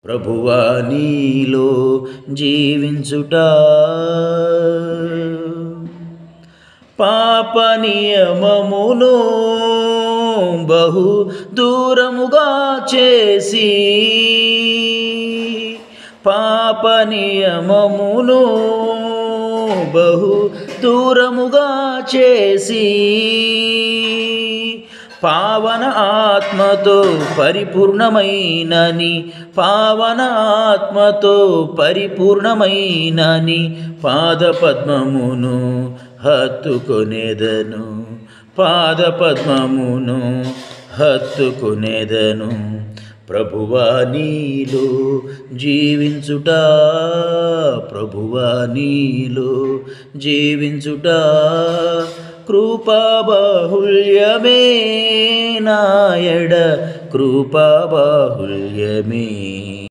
ప్రభువా నీలో జీవించుట పాప నియమమును బహు దూరముగా చేసి పాప నియమమును బహు దూరముగా చేసి పావన ఆత్మతో పరిపూర్ణమైనని పావన ఆత్మతో పరిపూర్ణమైనని పాదపద్మమును హత్తుకొనేదను పాదపద్మమును హత్తుకొనేదను ప్రభువా నీలో జీవించుట ప్రభువా నీలో జీవించుట కృపా బాహుళ్యమే నాయడ కృపా బాహుళ్యమే